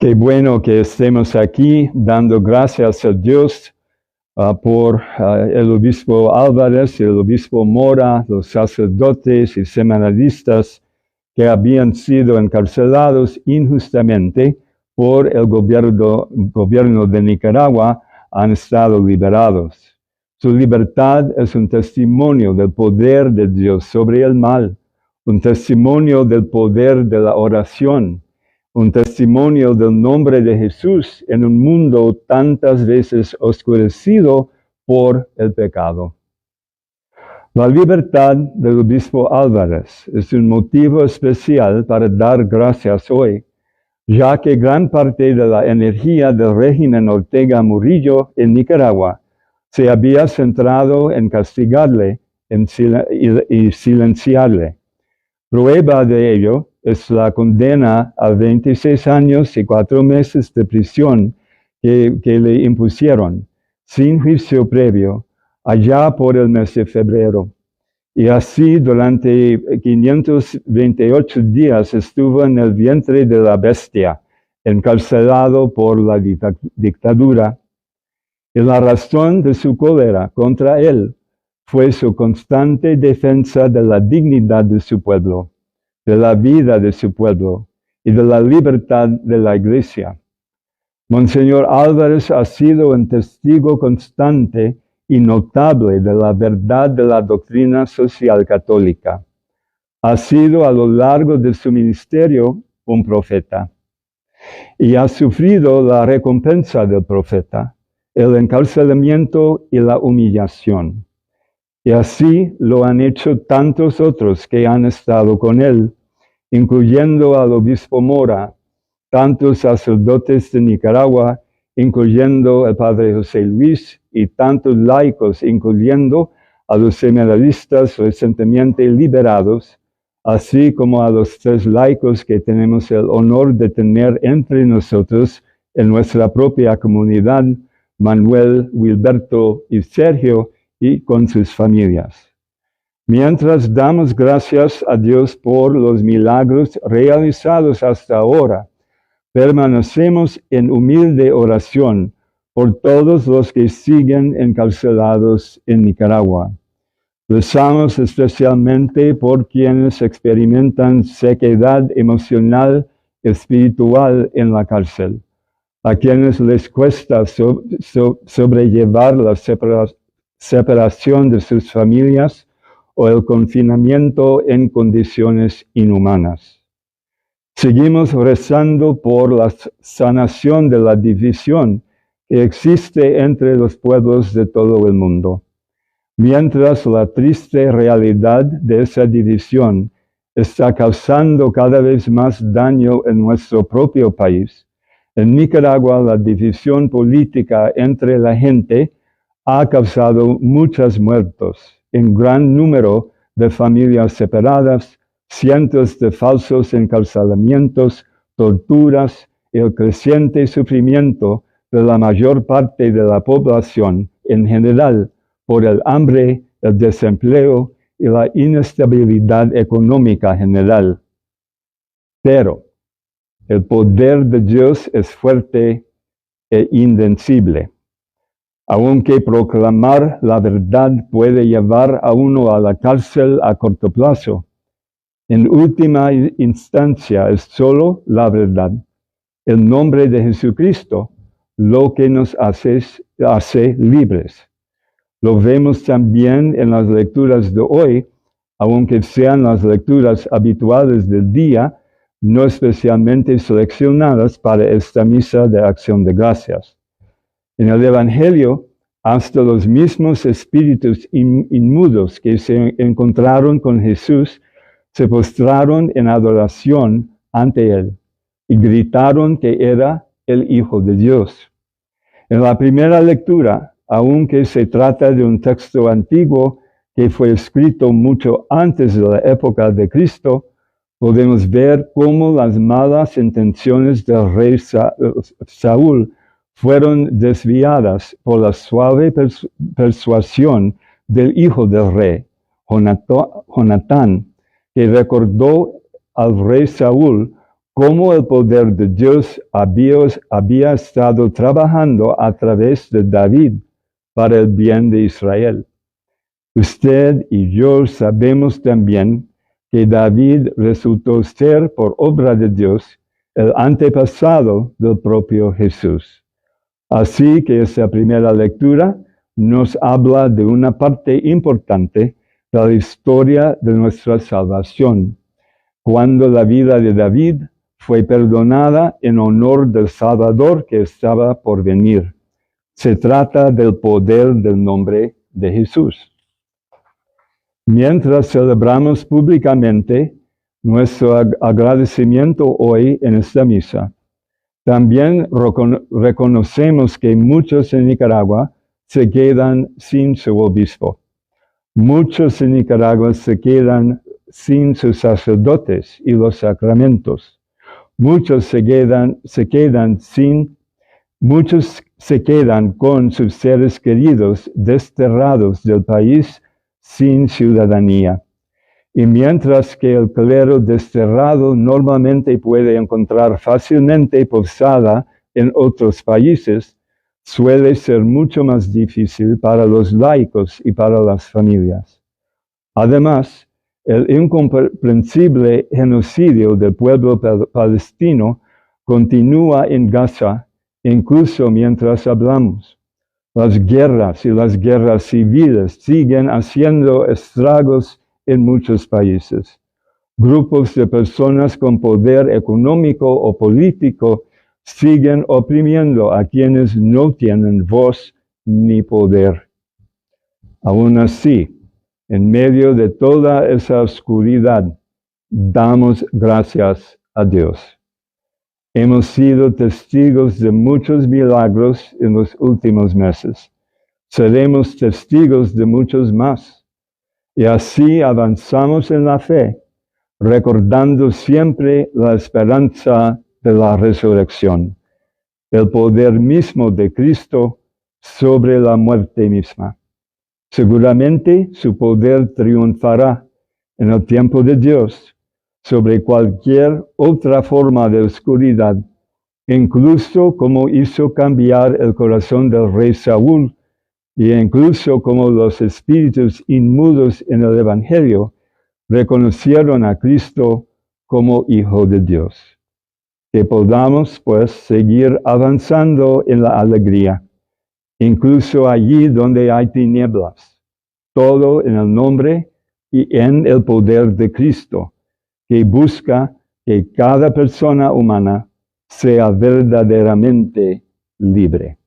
Qué bueno que estemos aquí dando gracias a Dios por el obispo Álvarez, el obispo Mora, los sacerdotes y seminaristas que habían sido encarcelados injustamente por el gobierno de Nicaragua han estado liberados. Su libertad es un testimonio del poder de Dios sobre el mal, un testimonio del poder de la oración, un testimonio del nombre de Jesús en un mundo tantas veces oscurecido por el pecado. La libertad del obispo Álvarez es un motivo especial para dar gracias hoy, ya que gran parte de la energía del régimen Ortega Murillo en Nicaragua se había centrado en castigarle y silenciarle. Prueba de ello es la condena a 26 años y 4 meses de prisión que le impusieron, sin juicio previo, allá por el mes de febrero. Y así durante 528 días estuvo en el vientre de la bestia, encarcelado por la dictadura. Y la razón de su cólera contra él fue su constante defensa de la dignidad de su pueblo, de la vida de su pueblo y de la libertad de la Iglesia. Monseñor Álvarez ha sido un testigo constante y notable de la verdad de la doctrina social católica. Ha sido a lo largo de su ministerio un profeta y ha sufrido la recompensa del profeta, el encarcelamiento y la humillación. Y así lo han hecho tantos otros que han estado con él, incluyendo al obispo Mora, tantos sacerdotes de Nicaragua, incluyendo al padre José Luis, y tantos laicos, incluyendo a los seminaristas recientemente liberados, así como a los 3 laicos que tenemos el honor de tener entre nosotros en nuestra propia comunidad, Manuel, Wilberto y Sergio, y con sus familias. Mientras damos gracias a Dios por los milagros realizados hasta ahora, permanecemos en humilde oración por todos los que siguen encarcelados en Nicaragua. Rezamos especialmente por quienes experimentan sequedad emocional, espiritual en la cárcel, a quienes les cuesta sobrellevar la separación de sus familias o el confinamiento en condiciones inhumanas. Seguimos rezando por la sanación de la división que existe entre los pueblos de todo el mundo, mientras la triste realidad de esa división está causando cada vez más daño en nuestro propio país. En Nicaragua, la división política entre la gente ha causado muchos muertos, un gran número de familias separadas, cientos de falsos encarcelamientos, torturas y el creciente sufrimiento de la mayor parte de la población en general por el hambre, el desempleo y la inestabilidad económica general. Pero el poder de Dios es fuerte e invencible. Aunque proclamar la verdad puede llevar a uno a la cárcel a corto plazo, en última instancia es solo la verdad, el nombre de Jesucristo, lo que nos hace libres. Lo vemos también en las lecturas de hoy, aunque sean las lecturas habituales del día, no especialmente seleccionadas para esta misa de acción de gracias. En el Evangelio, hasta los mismos espíritus inmundos que se encontraron con Jesús se postraron en adoración ante él y gritaron que era el Hijo de Dios. En la primera lectura, aunque se trata de un texto antiguo que fue escrito mucho antes de la época de Cristo, podemos ver cómo las malas intenciones del rey Saúl fueron desviadas por la suave persuasión del hijo del rey, Jonatán, que recordó al rey Saúl cómo el poder de Dios había estado trabajando a través de David para el bien de Israel. Usted y yo sabemos también que David resultó ser, por obra de Dios, el antepasado del propio Jesús. Así que esta primera lectura nos habla de una parte importante de la historia de nuestra salvación, cuando la vida de David fue perdonada en honor del Salvador que estaba por venir. Se trata del poder del nombre de Jesús. Mientras celebramos públicamente nuestro agradecimiento hoy en esta misa, también reconocemos que muchos en Nicaragua se quedan sin su obispo. Muchos en Nicaragua se quedan sin sus sacerdotes y los sacramentos. Muchos se quedan con sus seres queridos desterrados del país sin ciudadanía. Y mientras que el clero desterrado normalmente puede encontrar fácilmente posada en otros países, suele ser mucho más difícil para los laicos y para las familias. Además, el incomprensible genocidio del pueblo palestino continúa en Gaza, incluso mientras hablamos. Las guerras y las guerras civiles siguen haciendo estragos en muchos países. Grupos de personas con poder económico o político siguen oprimiendo a quienes no tienen voz ni poder. Aún así, en medio de toda esa oscuridad, damos gracias a Dios. Hemos sido testigos de muchos milagros en los últimos meses. Seremos testigos de muchos más. Y así avanzamos en la fe, recordando siempre la esperanza de la resurrección, el poder mismo de Cristo sobre la muerte misma. Seguramente su poder triunfará en el tiempo de Dios sobre cualquier otra forma de oscuridad, incluso como hizo cambiar el corazón del rey Saúl, e incluso como los espíritus inmundos en el Evangelio reconocieron a Cristo como Hijo de Dios. Que podamos, pues, seguir avanzando en la alegría, incluso allí donde hay tinieblas, todo en el nombre y en el poder de Cristo, que busca que cada persona humana sea verdaderamente libre.